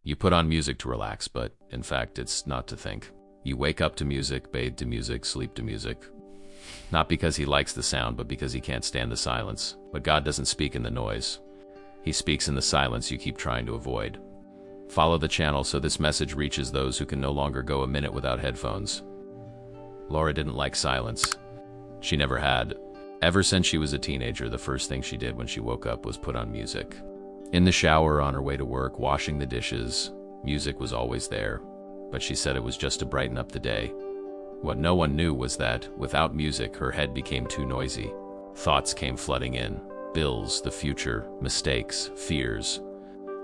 You put on music to relax, but in fact, it's not to think. You wake up to music, bathe to music, sleep to music. Not because he likes the sound, but because he can't stand the silence. But God doesn't speak in the noise. He speaks in the silence you keep trying to avoid. Follow the channel so this message reaches those who can no longer go a minute without headphones. Laura didn't like silence. She never had. Ever since she was a teenager, the first thing she did when she woke up was put on music. In the shower, on her way to work, washing the dishes, music was always there. But she said it was just to brighten up the day. What no one knew was that, without music, her head became too noisy. Thoughts came flooding in. Bills, the future, mistakes, fears.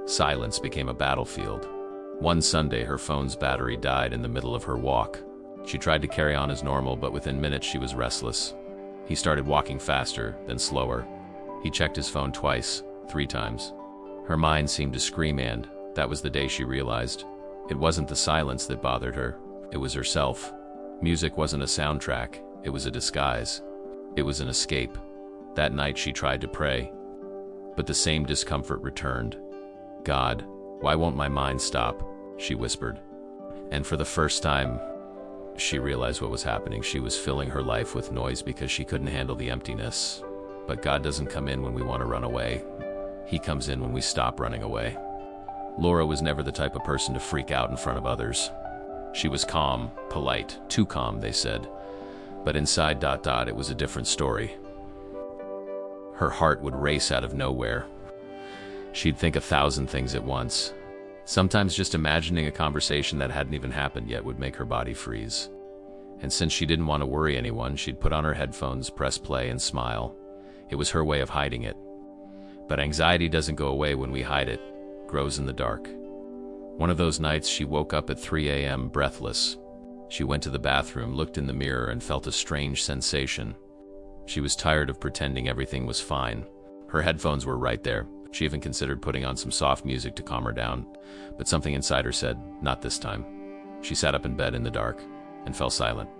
Silence became a battlefield. One Sunday, her phone's battery died in the middle of her walk. She tried to carry on as normal, but within minutes she was restless. He started walking faster, then slower. He checked his phone twice, 3 times. Her mind seemed to scream, and that was the day she realized it wasn't the silence that bothered her. It was herself. Music wasn't a soundtrack. It was a disguise. It was an escape. That night she tried to pray, but the same discomfort returned. "God, why won't my mind stop?" she whispered. And for the first time, she realized what was happening. She was filling her life with noise because she couldn't handle the emptiness. But God doesn't come in when we want to run away. He comes in when we stop running away. Laura was never the type of person to freak out in front of others. She was calm, polite, too calm, they said. But inside ... it was a different story. Her heart would race out of nowhere. She'd think 1,000 things at once. Sometimes just imagining a conversation that hadn't even happened yet would make her body freeze. And since she didn't want to worry anyone, she'd put on her headphones, press play, and smile. It was her way of hiding it. But anxiety doesn't go away when we hide it. It grows in the dark. One of those nights she woke up at 3 a.m. breathless. She went to the bathroom, looked in the mirror, and felt a strange sensation. She was tired of pretending everything was fine. Her headphones were right there. She even considered putting on some soft music to calm her down, but something inside her said, not this time. She sat up in bed in the dark and fell silent.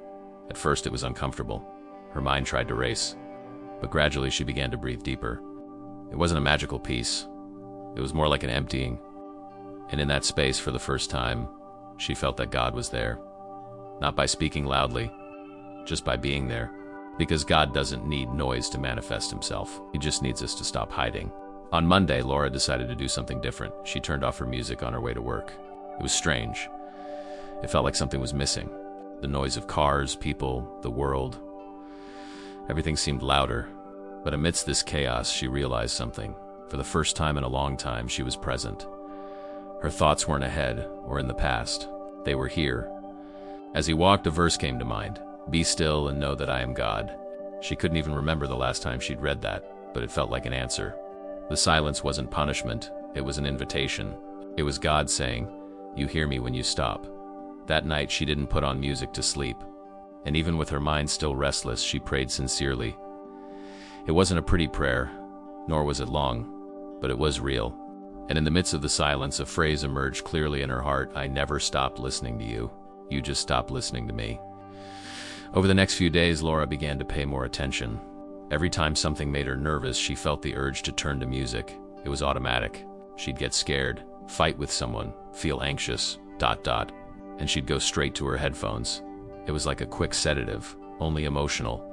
At first it was uncomfortable. Her mind tried to race, but gradually she began to breathe deeper. It wasn't a magical peace. It was more like an emptying. And in that space, for the first time, she felt that God was there. Not by speaking loudly, just by being there. Because God doesn't need noise to manifest himself. He just needs us to stop hiding. On Monday, Laura decided to do something different. She turned off her music on her way to work. It was strange. It felt like something was missing. The noise of cars, people, the world. Everything seemed louder. But amidst this chaos, she realized something. For the first time in a long time, she was present. Her thoughts weren't ahead or in the past. They were here. As he walked, a verse came to mind. "Be still and know that I am God." She couldn't even remember the last time she'd read that, but it felt like an answer. The silence wasn't punishment, it was an invitation. It was God saying, "You hear me when you stop." That night she didn't put on music to sleep. And even with her mind still restless, she prayed sincerely. It wasn't a pretty prayer, nor was it long, but it was real. And in the midst of the silence, a phrase emerged clearly in her heart: "I never stopped listening to you. You just stopped listening to me." Over the next few days, Laura began to pay more attention. Every time something made her nervous, she felt the urge to turn to music. It was automatic. She'd get scared, fight with someone, feel anxious, ... and she'd go straight to her headphones. It was like a quick sedative, only emotional.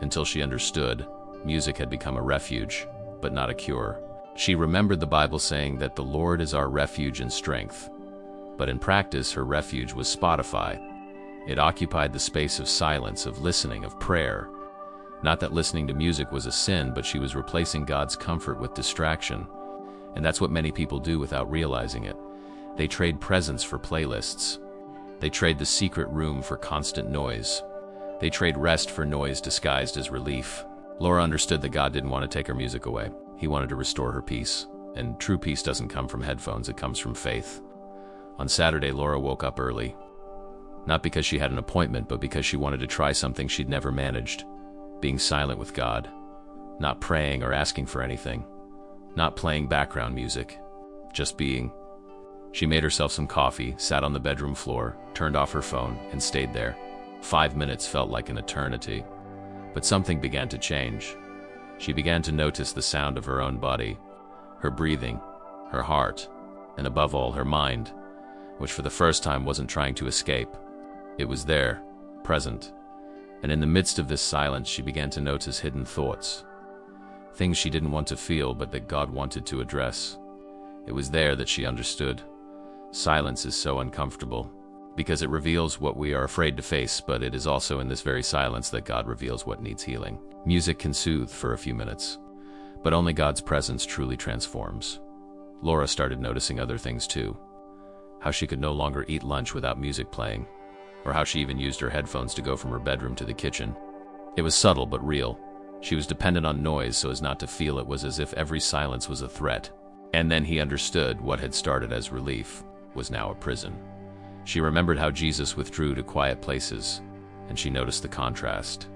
Until she understood, music had become a refuge, but not a cure. She remembered the Bible saying that the Lord is our refuge and strength. But in practice, her refuge was Spotify. It occupied the space of silence, of listening, of prayer. Not that listening to music was a sin, but she was replacing God's comfort with distraction. And that's what many people do without realizing it. They trade presence for playlists. They trade the secret room for constant noise. They trade rest for noise disguised as relief. Laura understood that God didn't want to take her music away. He wanted to restore her peace. And true peace doesn't come from headphones, it comes from faith. On Saturday, Laura woke up early. Not because she had an appointment, but because she wanted to try something she'd never managed. Being silent with God. Not praying or asking for anything. Not playing background music. Just being. She made herself some coffee, sat on the bedroom floor, turned off her phone, and stayed there. 5 minutes felt like an eternity. But something began to change. She began to notice the sound of her own body, her breathing, her heart. and above all, her mind, which for the first time wasn't trying to escape. It was there, present, and in the midst of this silence she began to notice hidden thoughts, things she didn't want to feel but that God wanted to address. It was there that she understood. Silence is so uncomfortable, because it reveals what we are afraid to face, but it is also in this very silence that God reveals what needs healing. Music can soothe for a few minutes, but only God's presence truly transforms. Laura started noticing other things too. How she could no longer eat lunch without music playing, or how she even used her headphones to go from her bedroom to the kitchen. It was subtle but real. She was dependent on noise so as not to feel it was as if every silence was a threat. And then he understood what had started as relief was now a prison. She remembered how Jesus withdrew to quiet places, and she noticed the contrast.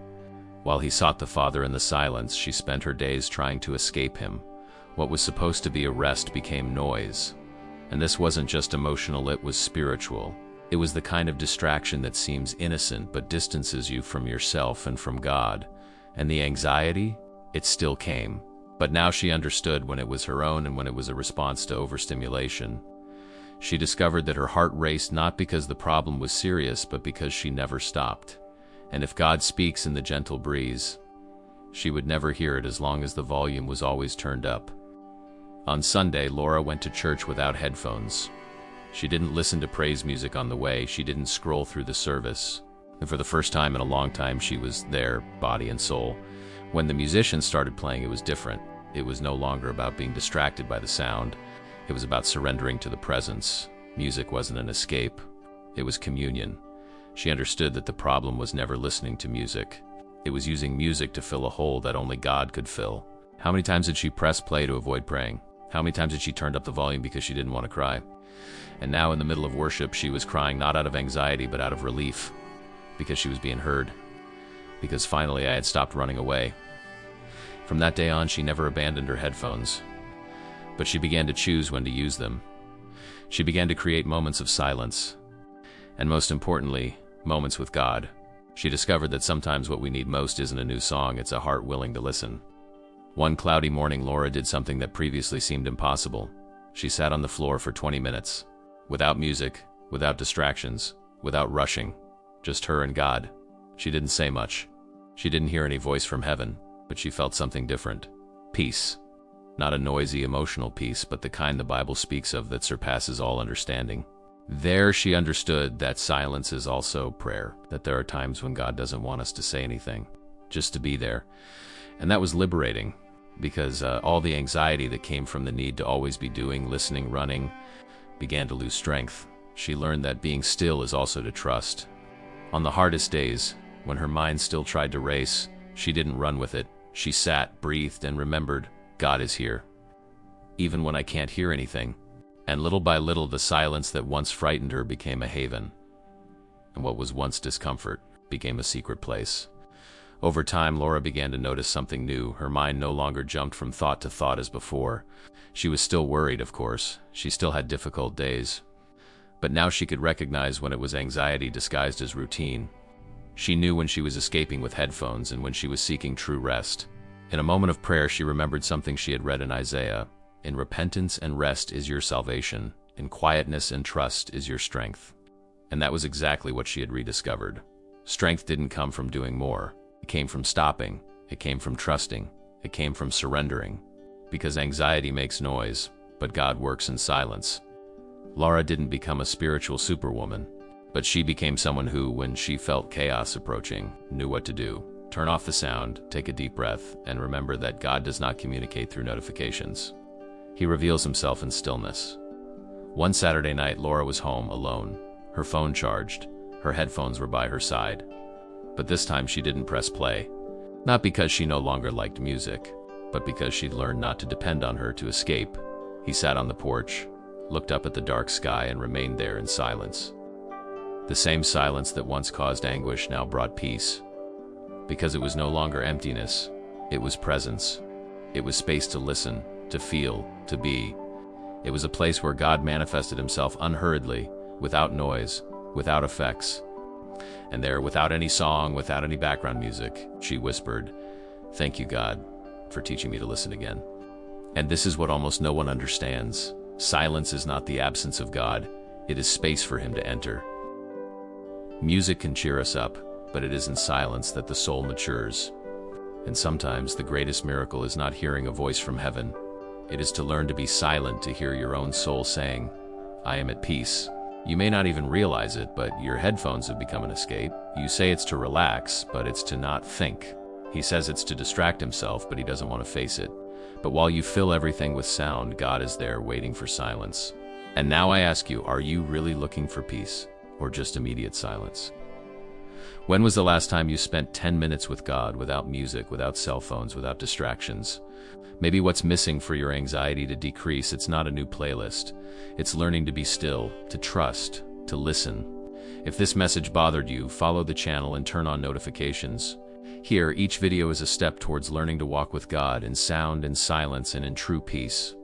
While he sought the Father in the silence, she spent her days trying to escape him. What was supposed to be a rest became noise. And this wasn't just emotional, it was spiritual. It was the kind of distraction that seems innocent but distances you from yourself and from God. And the anxiety, it still came. But now she understood when it was her own and when it was a response to overstimulation. She discovered that her heart raced not because the problem was serious, but because she never stopped. And if God speaks in the gentle breeze, she would never hear it as long as the volume was always turned up. On Sunday, Laura went to church without headphones. She didn't listen to praise music on the way. She didn't scroll through the service. And for the first time in a long time, she was there, body and soul. When the musicians started playing, it was different. It was no longer about being distracted by the sound. It was about surrendering to the presence. Music wasn't an escape. It was communion. She understood that the problem was never listening to music. It was using music to fill a hole that only God could fill. How many times did she press play to avoid praying? How many times did she turn up the volume because she didn't want to cry? And now in the middle of worship, she was crying not out of anxiety but out of relief, because she was being heard. Because finally I had stopped running away. From that day on, she never abandoned her headphones, but she began to choose when to use them. She began to create moments of silence, and most importantly, moments with God. She discovered that sometimes what we need most isn't a new song, it's a heart willing to listen. One cloudy morning, Laura did something that previously seemed impossible. She sat on the floor for 20 minutes, without music, without distractions, without rushing, just her and God. She didn't say much. She didn't hear any voice from heaven, but she felt something different. Peace. Not a noisy, emotional peace, but the kind the Bible speaks of that surpasses all understanding. There she understood that silence is also prayer, that there are times when God doesn't want us to say anything, just to be there. And that was liberating, because all the anxiety that came from the need to always be doing, listening, running, began to lose strength. She learned that being still is also to trust. On the hardest days, when her mind still tried to race, she didn't run with it. She sat, breathed, and remembered, God is here, even when I can't hear anything. And little by little, the silence that once frightened her became a haven, and what was once discomfort became a secret place. Over time, Laura began to notice something new. Her mind no longer jumped from thought to thought as before. She was still worried, of course. She still had difficult days. But now she could recognize when it was anxiety disguised as routine. She knew when she was escaping with headphones and when she was seeking true rest. In a moment of prayer, she remembered something she had read in Isaiah. In repentance and rest is your salvation. In quietness and trust is your strength. And that was exactly what she had rediscovered. Strength didn't come from doing more. It came from stopping. It came from trusting. It came from surrendering. Because anxiety makes noise, but God works in silence. Laura didn't become a spiritual superwoman, but she became someone who, when she felt chaos approaching, knew what to do. Turn off the sound, take a deep breath, and remember that God does not communicate through notifications. He reveals himself in stillness. One Saturday night, Laura was home alone, her phone charged, her headphones were by her side. But this time she didn't press play, not because she no longer liked music, but because she'd learned not to depend on her to escape. He sat on the porch, looked up at the dark sky, and remained there in silence. The same silence that once caused anguish now brought peace, because it was no longer emptiness, it was presence. It was space to listen, to feel, to be. It was a place where God manifested himself unhurriedly, without noise, without effects. And there, without any song, without any background music, she whispered, "Thank you, God, for teaching me to listen again." And this is what almost no one understands. Silence is not the absence of God, it is space for him to enter. Music can cheer us up, but it is in silence that the soul matures. And sometimes the greatest miracle is not hearing a voice from heaven. It is to learn to be silent, to hear your own soul saying, "I am at peace." You may not even realize it, but your headphones have become an escape. You say it's to relax, but it's to not think. He says it's to distract himself, but he doesn't want to face it. But while you fill everything with sound, God is there waiting for silence. And now I ask you, are you really looking for peace, or just immediate silence? When was the last time you spent 10 minutes with God, without music, without cell phones, without distractions? Maybe what's missing for your anxiety to decrease, it's not a new playlist. It's learning to be still, to trust, to listen. If this message bothered you, follow the channel and turn on notifications. Here, each video is a step towards learning to walk with God in sound, in silence, and in true peace.